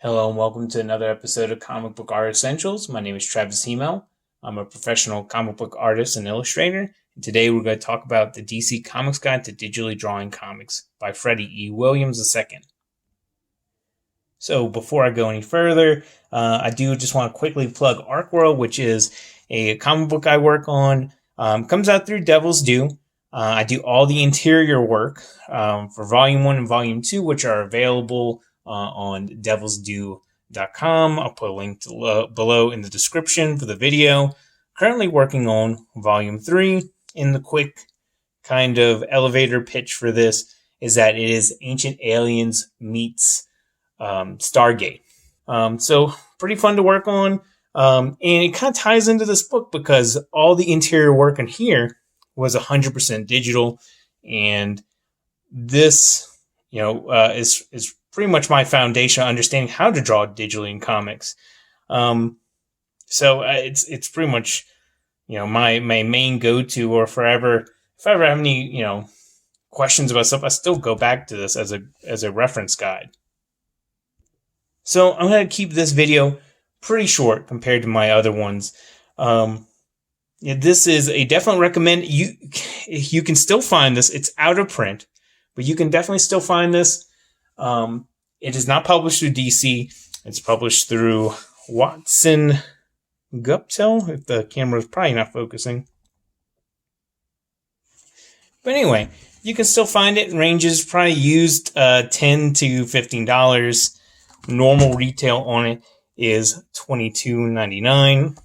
Hello and welcome to another episode of Comic Book Art Essentials. My name is Travis Hemel. I'm a professional comic book artist and illustrator. And today we're going to talk about the DC Comics Guide to Digitally Drawing Comics by Feddie E. Williams II. So before I go any further, I do just want to quickly plug ARKWORLD, which is a comic book I work on. Comes out through Devil's Due. I do all the interior work for Volume 1 and Volume 2, which are available on devilsdue.com. I'll put a link below in the description for the video. Currently working on Volume 3. In the quick kind of elevator pitch for this is that it is Ancient Aliens meets Stargate. So pretty fun to work on. And it kind of ties into this book because all the interior work in here was 100% digital. And this, is pretty much my foundation understanding how to draw digitally in comics. So it's pretty much, my main go-to, or if I ever have any, questions about stuff, I still go back to this as a reference guide. So I'm going to keep this video pretty short compared to my other ones. This is a definite recommend. You can still find this. It's out of print, but you can definitely still find this. It is not published through DC. It's published through Watson Guptel, if the camera is probably not focusing. But anyway, you can still find it. It ranges probably used $10 to $15. Normal retail on it is $22.99.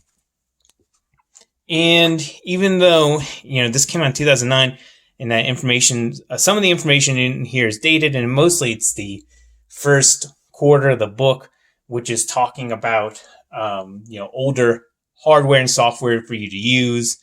And even though, this came out in 2009, and that information, some of the information in here is dated, and mostly it's the first quarter of the book, which is talking about, older hardware and software for you to use.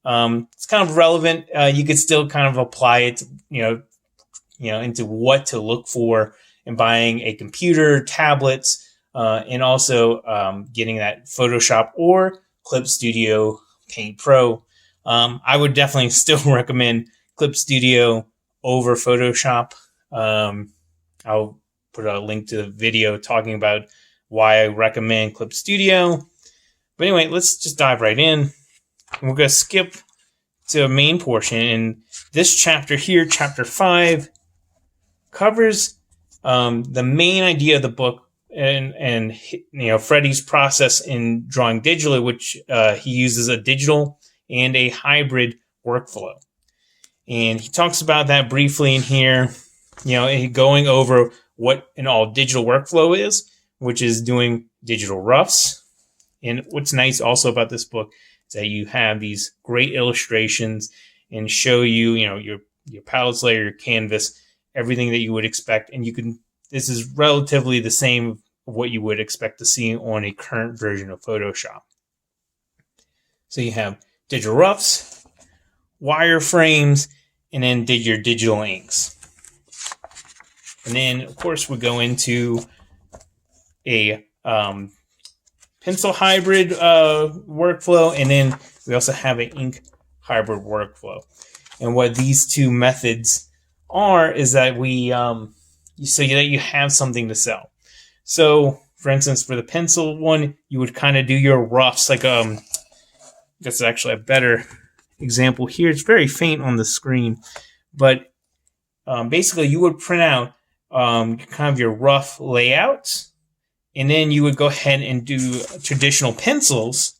It's kind of relevant. You could still kind of apply it, into what to look for in buying a computer, tablets, and also getting that Photoshop or Clip Studio Paint Pro. I would definitely still recommend Clip Studio over Photoshop. I'll put a link to the video talking about why I recommend Clip Studio. But anyway, let's just dive right in. We're going to skip to a main portion. And this chapter here, chapter 5, covers the main idea of the book and Feddie's process in drawing digitally, which he uses a digital and a hybrid workflow. And he talks about that briefly in here, going over what an all digital workflow is, which is doing digital roughs. And what's nice also about this book is that you have these great illustrations and show you, your palettes layer, your canvas, everything that you would expect. And this is relatively the same of what you would expect to see on a current version of Photoshop. So you have digital roughs, wireframes, and then your digital inks. And then, of course, we go into a pencil hybrid workflow, and then we also have an ink hybrid workflow. And what these two methods are is that so that you have something to sell. So, for instance, for the pencil one, you would kind of do your roughs like that's actually a better example here. It's very faint on the screen, but basically you would print out kind of your rough layouts, and then you would go ahead and do traditional pencils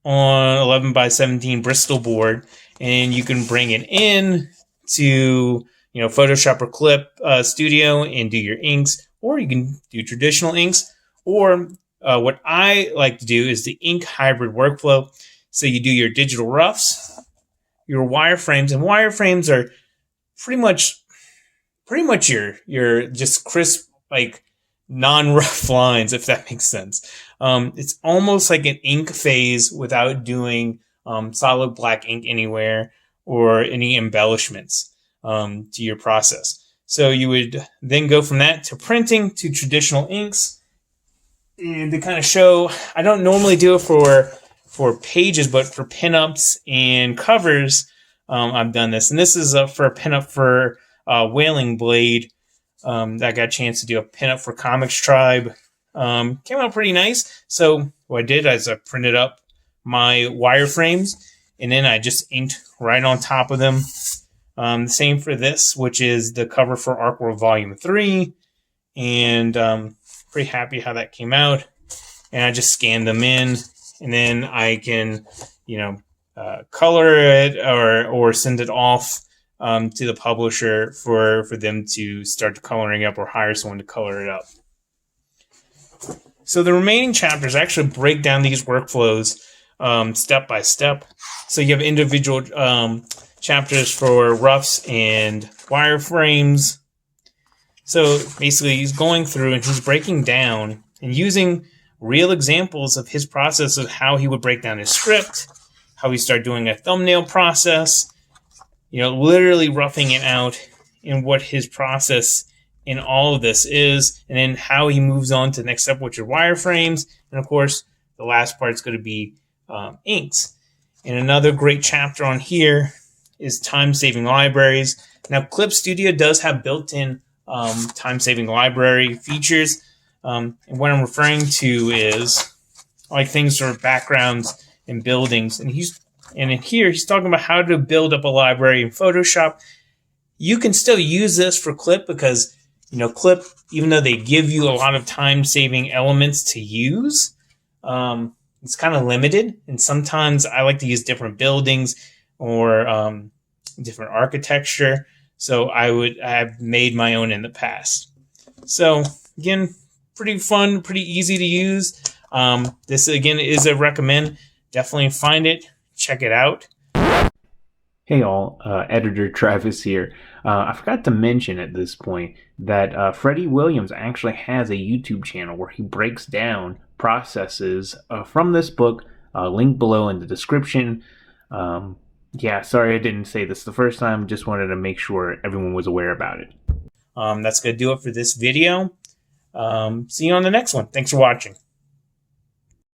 on 11 by 17 Bristol board, and you can bring it in to Photoshop or Clip Studio and do your inks, or you can do traditional inks, or what I like to do is the ink hybrid workflow. So you do your digital roughs, your wireframes, and wireframes are pretty much your just crisp, like non-rough lines, if that makes sense. It's almost like an ink phase without doing solid black ink anywhere or any embellishments to your process. So you would then go from that to printing to traditional inks. And to kind of show, I don't normally do it for pages, but for pinups and covers, I've done this. And this is for a pinup for Wailing Blade. I got a chance to do a pinup for Comics Tribe Came out pretty nice. So what I did is I printed up my wireframes, and then I just inked right on top of them. Same for this, which is the cover for ARKWORLD Volume 3. And pretty happy how that came out. And I just scanned them in, and then I can, color it or send it off to the publisher for them to start coloring up, or hire someone to color it up. So the remaining chapters actually break down these workflows step by step. So you have individual chapters for roughs and wireframes. So basically he's going through and he's breaking down and using real examples of his process of how he would break down his script, how he started doing a thumbnail process, literally roughing it out, and what his process in all of this is, and then how he moves on to the next step, which are wireframes, and of course the last part is going to be inks. And another great chapter on here is time-saving libraries. Now Clip Studio does have built-in time-saving library features, and what I'm referring to is like things for backgrounds and buildings. And in here he's talking about how to build up a library in Photoshop. You can still use this for Clip because Clip, even though they give you a lot of time-saving elements to use, it's kind of limited. And sometimes I like to use different buildings or different architecture. So I've made my own in the past. So again, pretty fun, pretty easy to use. This again is a recommend. Definitely find it, check it out. Hey all, Editor Travis here. I forgot to mention at this point that Feddie Williams actually has a YouTube channel where he breaks down processes from this book, link below in the description. Yeah, sorry I didn't say this the first time, just wanted to make sure everyone was aware about it. That's going to do it for this video. See you on the next one. Thanks for watching.